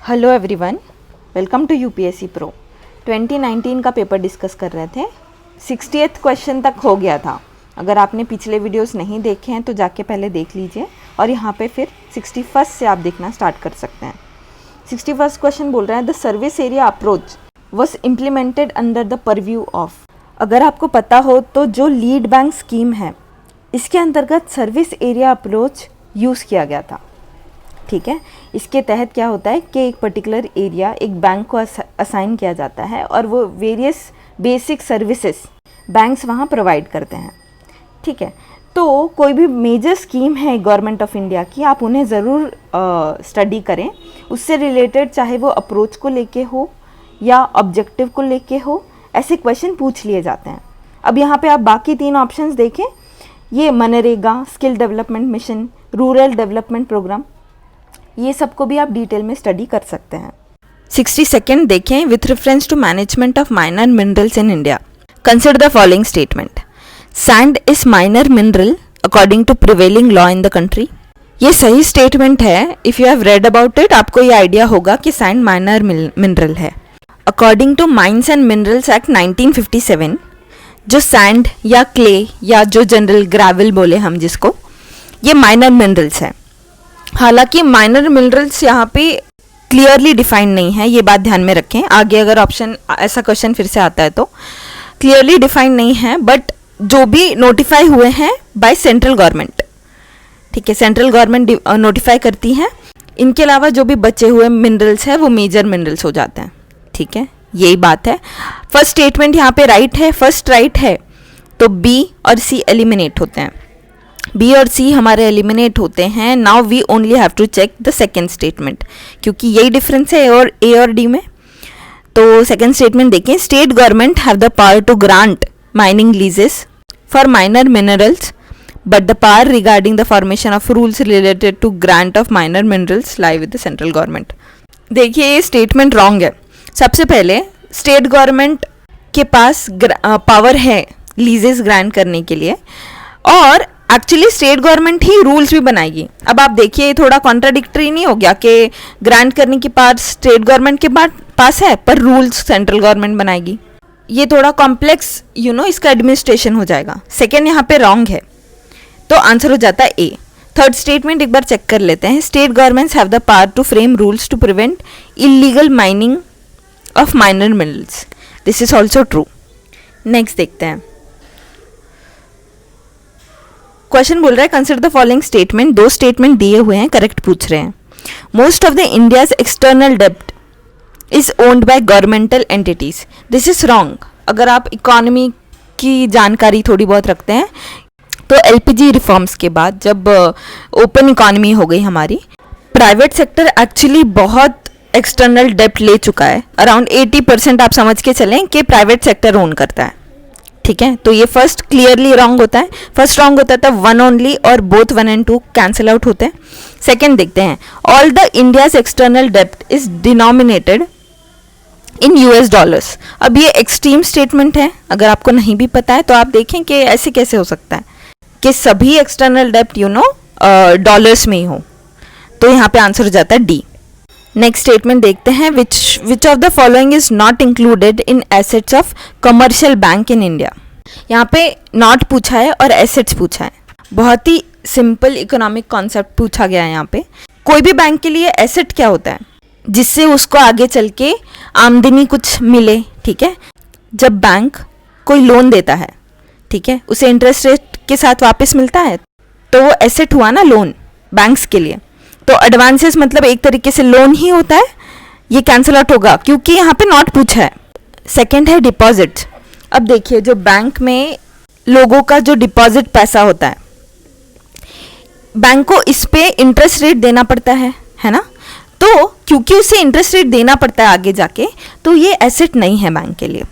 Hello everyone, welcome to UPSC pro. 2019 का paper discuss कर रहे थे। 60th क्वेश्चन तक हो गया था। अगर आपने पिछले वीडियोस नहीं देखे हैं तो जाके पहले देख लीजिए और यहाँ पे फिर 61st से आप देखना स्टार्ट कर सकते हैं। 61st क्वेश्चन बोल रहा है the service area approach was implemented under the purview of. अगर आपको पता हो तो जो लीड बैंक स्कीम है इसके अंतर्गत सर्विस एरिया अप्रोच यूज़ किया गया था। ठीक है, इसके तहत क्या होता है कि एक पर्टिकुलर एरिया एक बैंक को असाइन किया जाता है और वो वेरियस बेसिक सर्विसेज बैंक्स वहाँ प्रोवाइड करते हैं। ठीक है, तो कोई भी मेजर स्कीम है गवर्नमेंट ऑफ इंडिया की, आप उन्हें ज़रूर स्टडी करें। उससे रिलेटेड चाहे वो अप्रोच को लेके हो या ऑब्जेक्टिव को लेके हो, ऐसे क्वेश्चन पूछ लिए जाते हैं। अब यहाँ पे आप बाकी 3 ऑप्शंस देखें, ये MNREGA, skill development mission, rural development programme, ये सबको भी आप डिटेल में स्टडी कर सकते हैं। 62nd देखें, with reference to management of minor minerals in India consider the following statement. Sand is minor mineral according to prevailing law in the country. ये सही स्टेटमेंट है। If you have read about it, आपको ये idea होगा कि sand minor mineral है। According to mines and minerals act 1957, जो sand या क्ले या जो जनरल ग्रेवल बोले हम जिसको, ये माइनर मिनरल्स है। हालांकि माइनर मिनरल्स यहाँ पे क्लियरली डिफाइंड नहीं है, ये बात ध्यान में रखें। आगे अगर ऑप्शन ऐसा क्वेश्चन फिर से आता है तो क्लियरली डिफाइंड नहीं है, बट जो भी नोटिफाई हुए हैं बाय सेंट्रल गवर्नमेंट, ठीक है, सेंट्रल गवर्नमेंट नोटिफाई करती है। इनके अलावा जो भी बचे हुए मिनरल्स हैं वो मेजर मिनरल्स हो जाते हैं। ठीक है, यही बात है। फर्स्ट स्टेटमेंट यहाँ पे राइट है, फर्स्ट राइट है, तो बी और सी एलिमिनेट होते हैं। बी और सी हमारे एलिमिनेट होते हैं। Now we only have to check the second statement, क्योंकि यही डिफरेंस है और ए और डी में। तो सेकेंड स्टेटमेंट देखें, state government have the power to grant mining leases for minor minerals but the power regarding the formation of rules related to grant of minor minerals lie with the central government. देखिए, ये statement wrong है। सबसे पहले state government के पास power है लीजेस grant करने के लिए, और एक्चुअली स्टेट गवर्नमेंट ही रूल्स भी बनाएगी। अब आप देखिए, थोड़ा कॉन्ट्राडिक्टरी नहीं हो गया कि ग्रांट करने की पावर स्टेट गवर्नमेंट के पास है पर रूल्स सेंट्रल गवर्नमेंट बनाएगी। ये थोड़ा कॉम्प्लेक्स इसका एडमिनिस्ट्रेशन हो जाएगा। सेकेंड यहाँ पे रॉन्ग है, तो आंसर हो जाता है ए। थर्ड स्टेटमेंट एक बार चेक कर लेते हैं। State governments have the power to frame rules to prevent illegal mining of minor minerals. This is also true. Next देखते हैं। क्वेश्चन बोल रहा है consider the following statement. 2 statement दिए हुए हैं, करेक्ट पूछ रहे हैं। Most of the India's external डेब्ट is owned by governmental entities. This is wrong. अगर आप इकोनॉमी की जानकारी थोड़ी बहुत रखते हैं तो एलपीजी रिफॉर्म्स के बाद जब ओपन इकोनॉमी हो गई हमारी, प्राइवेट सेक्टर एक्चुअली बहुत एक्सटर्नल डेब्ट ले चुका है। अराउंड 80% आप समझ के चलें कि प्राइवेट सेक्टर ओन करता है। ठीक है, तो ये फर्स्ट क्लियरली रॉन्ग होता है। फर्स्ट रॉन्ग होता था 1 ओनली, और बोथ 1 and 2 कैंसिल आउट होते हैं। सेकेंड देखते हैं, ऑल द इंडियाज एक्सटर्नल डेब्ट is denominated in US dollars. अब ये एक्सट्रीम स्टेटमेंट है। अगर आपको नहीं भी पता है तो आप देखें कि ऐसे कैसे हो सकता है कि सभी एक्सटर्नल डेब्ट डॉलर्स में ही हो। तो यहाँ पे आंसर हो जाता है डी। नेक्स्ट स्टेटमेंट देखते हैं, विच of the following is not included in assets of commercial bank in India. यहाँ पे नॉट पूछा है और एसेट्स पूछा है। बहुत ही सिंपल इकोनॉमिक कॉन्सेप्ट पूछा गया है यहाँ पे। कोई भी बैंक के लिए एसेट क्या होता है? जिससे उसको आगे चल के आमदनी कुछ मिले। ठीक है, जब बैंक कोई लोन देता है, ठीक है, उसे इंटरेस्ट रेट के साथ वापस मिलता है, तो वो एसेट हुआ ना लोन बैंक्स के लिए। तो एडवांसेस मतलब एक तरीके से लोन ही होता है। ये कैंसिल आउट होगा क्योंकि यहाँ पे नॉट पूछा है। सेकंड है डिपॉजिट। अब देखिए, जो बैंक में लोगों का जो डिपॉजिट पैसा होता है, बैंक को इस पे इंटरेस्ट रेट देना पड़ता है ना। तो क्योंकि उसे इंटरेस्ट रेट देना पड़ता है आगे जाके, तो ये एसेट नहीं है बैंक के लिए।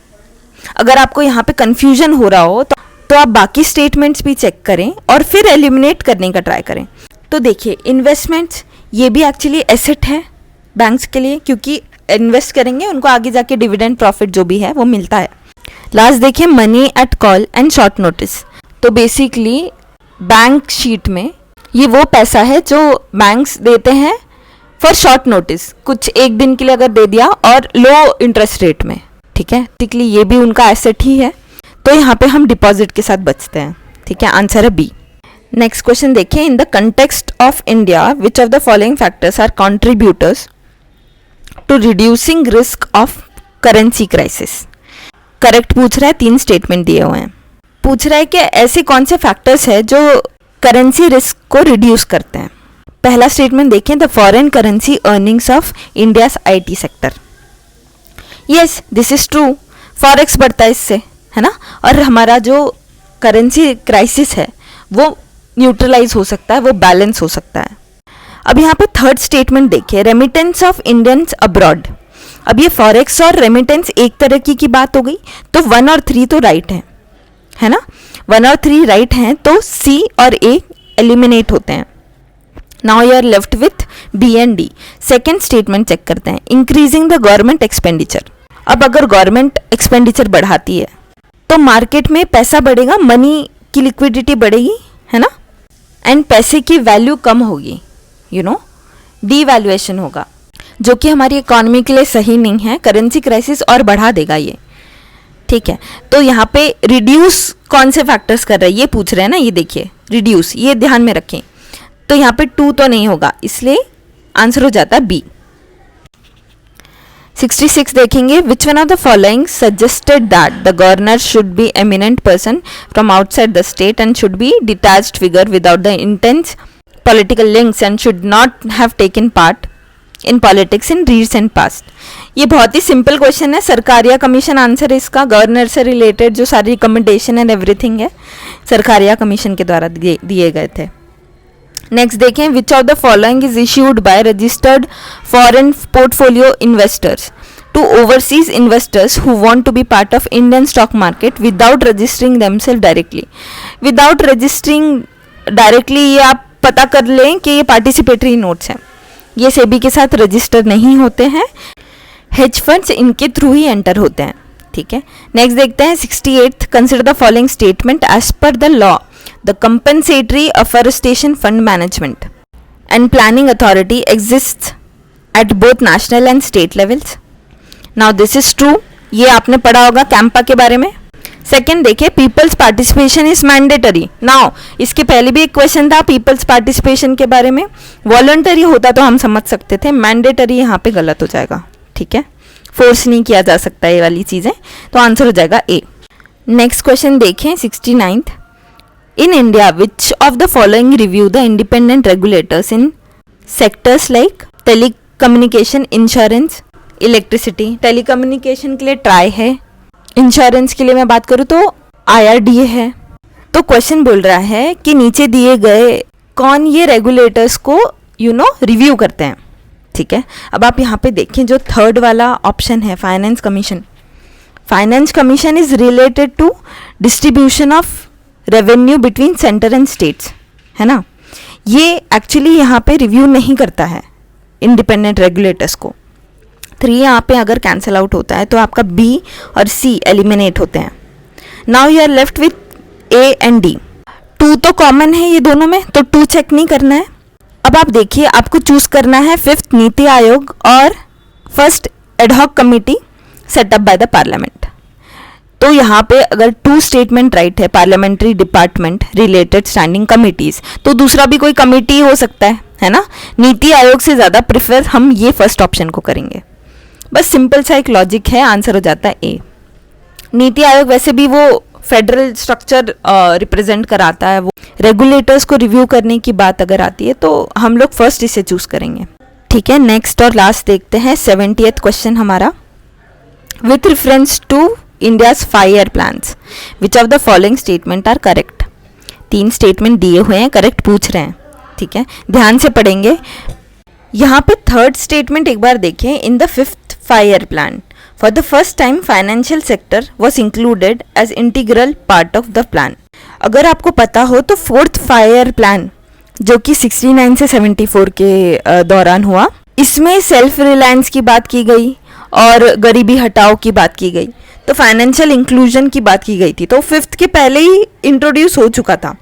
अगर आपको यहाँ पे कंफ्यूजन हो रहा हो तो आप बाकी स्टेटमेंट्स भी चेक करें और फिर एलिमिनेट करने का ट्राई करें। तो देखिए, इन्वेस्टमेंट्स ये भी एक्चुअली एसेट है बैंक्स के लिए, क्योंकि इन्वेस्ट करेंगे उनको आगे जाके डिविडेंड प्रॉफिट जो भी है वो मिलता है। लास्ट देखिए, money at call and short notice. तो बेसिकली बैंक शीट में ये वो पैसा है जो बैंक्स देते हैं फॉर शॉर्ट नोटिस, कुछ एक दिन के लिए अगर दे दिया और लो इंटरेस्ट रेट में, ठीक है, टिकली ये भी उनका एसेट ही है, तो यहाँ पे हम डिपॉजिट के साथ बचते हैं, ठीक है, आंसर है बी। नेक्स्ट क्वेश्चन देखिए, in the context of India which of the following factors are contributors to reducing risk of currency crisis. Correct पूछ रहा है, 3 स्टेटमेंट दिए हुए हैं। पूछ रहा है कि ऐसे कौन से फैक्टर्स है जो करेंसी रिस्क को रिड्यूस करते हैं। पहला स्टेटमेंट देखें, the foreign currency earnings of India's IT sector. Yes, this is true, forex बढ़ता है इससे, है ना, और हमारा जो करेंसी क्राइसिस है वो न्यूट्रलाइज हो सकता है, वो बैलेंस हो सकता है। अब यहाँ पे थर्ड स्टेटमेंट देखिए, रेमिटेंस ऑफ इंडियंस अब्रॉड। अब ये फॉरेक्स और रेमिटेंस एक तरह की बात हो गई, तो 1 और 3 तो राइट है ना, 1 और 3 राइट हैं, तो सी और ए एलिमिनेट होते हैं। Now you are left with B and D. Second statement check करते हैं, इंक्रीजिंग द गवर्नमेंट एक्सपेंडिचर। अब अगर गवर्नमेंट एक्सपेंडिचर बढ़ाती है तो मार्केट में पैसा बढ़ेगा, मनी की लिक्विडिटी बढ़ेगी, है ना, एंड पैसे की वैल्यू कम होगी, डीवैल्यूएशन होगा, जो कि हमारी इकोनॉमी के लिए सही नहीं है। करेंसी क्राइसिस और बढ़ा देगा ये, ठीक है। तो यहाँ पे रिड्यूस कौन से फैक्टर्स कर रहे हैं ये पूछ रहे हैं ना, ये देखिए रिड्यूस, ये ध्यान में रखें। तो यहाँ पे 2 तो नहीं होगा, इसलिए आंसर हो जाता है बी। 66 देखेंगे, which one of the following suggested that the governor should be eminent person from outside the state and should be detached figure without the intense political links and should not have taken part in politics in recent past. ये बहुत ही simple question है, Sarkaria commission answer है इसका। Governor से related जो सारी recommendation and everything है Sarkaria commission के द्वारा दिए गए थे। नेक्स्ट देखें, which of the following is issued by registered foreign portfolio investors to overseas investors who want to be part of Indian stock market without registering themselves directly. Without registering directly ये आप पता कर लें कि ये participatory notes हैं, ये सेबी के साथ रजिस्टर नहीं होते हैं, हेज फंड्स इनके थ्रू ही एंटर होते हैं, ठीक है। नेक्स्ट देखते हैं 68, consider the following statement as per the law the compensatory afforestation fund management and planning authority exist at both national and state levels. Now this is true, ये आपने पढ़ा होगा कैंपा के बारे में। सेकेंड देखिए, peoples participation is mandatory. Now इसके पहले भी एक क्वेश्चन था पीपल्स पार्टिसिपेशन के बारे में, वॉलंटरी होता तो हम समझ सकते थे, मैंडेटरी यहाँ पे गलत हो जाएगा, ठीक है, फोर्स नहीं किया जा सकता ये वाली चीज़ें, तो आंसर हो जाएगा ए। नेक्स्ट क्वेश्चन देखें 69th, in India which of the following review the independent regulators in sectors like telecommunication, insurance, electricity. Telecommunication के लिए ट्राई है, इंश्योरेंस के लिए मैं बात करूँ तो IRDA है। तो क्वेश्चन बोल रहा है कि नीचे दिए गए कौन ये रेगुलेटर्स को रिव्यू करते हैं, ठीक है। अब आप यहाँ पे देखें जो थर्ड वाला ऑप्शन है finance commission, finance commission is related to distribution of revenue between centre and states, है ना। ये एक्चुअली यहाँ पे रिव्यू नहीं करता है इंडिपेंडेंट रेगुलेटर्स को। 3 यहाँ पे अगर कैंसिल आउट होता है तो आपका B और C एलिमिनेट होते हैं। Now you are left with A and D। 2 तो कॉमन है ये दोनों में, तो 2 चेक नहीं करना है। अब आप देखिए, आपको चूज करना है 5th नीति आयोग और 1st ad hoc committee setup by the parliament. तो यहाँ पे अगर 2 स्टेटमेंट राइट है, parliamentary department related standing committees, तो दूसरा भी कोई कमिटी हो सकता है ना। नीति आयोग से ज़्यादा प्रिफर हम ये फर्स्ट ऑप्शन को करेंगे, बस सिंपल सा एक लॉजिक है, आंसर हो जाता है ए। नीति आयोग वैसे भी वो फेडरल स्ट्रक्चर रिप्रेजेंट कराता है, वो रेगुलेटर्स को रिव्यू करने की बात अगर आती है तो हम लोग फर्स्ट इसे चूज करेंगे, ठीक है। नेक्स्ट और लास्ट देखते हैं 70th क्वेश्चन हमारा, with reference to India's 5 year plans which of the following statement are correct. 3 statement दिए हुए हैं, करेक्ट पूछ रहे हैं, ठीक है, ध्यान से पढ़ेंगे। यहाँ पे थर्ड स्टेटमेंट एक बार देखें, in the 5th 5 year plan for the first time financial sector was included as integral part of the plan. अगर आपको पता हो तो 4th 5 ईयर प्लान जो कि 69 से 74 के दौरान हुआ, इसमें सेल्फ रिलायंस की बात की गई और गरीबी हटाओ की बात की गई, तो फाइनेंशियल इंक्लूजन की बात की गई थी, तो 5th के पहले ही इंट्रोड्यूस हो चुका था।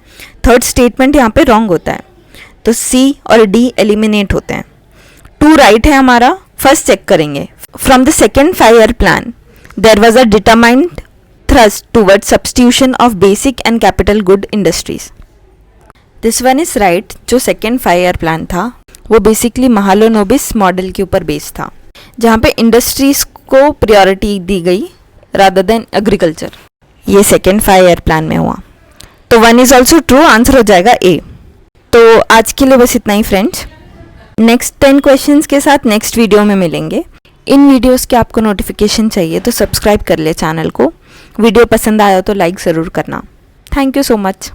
थर्ड स्टेटमेंट यहाँ पे रॉन्ग होता है, तो C और D एलिमिनेट होते हैं। टू राइट है हमारा, फर्स्ट चेक करेंगे। From the second 5 year plan there was a determined thrust towards substitution of basic and capital good industries. This one is right। जो सेकेंड 5 ईयर प्लान था वो basically Mahalanobis model के ऊपर based था, जहाँ पे इंडस्ट्रीज को प्रायोरिटी दी गई रादर देन एग्रीकल्चर। ये सेकेंड 5 ईयर प्लान में हुआ, तो 1 इज ऑल्सो ट्रू, आंसर हो जाएगा ए। तो आज के लिए बस इतना ही फ्रेंड्स। नेक्स्ट 10 क्वेश्चंस के साथ नेक्स्ट वीडियो में मिलेंगे। इन वीडियोस के आपको नोटिफिकेशन चाहिए तो सब्सक्राइब कर ले चैनल को। वीडियो पसंद आया तो लाइक ज़रूर करना। Thank you so much.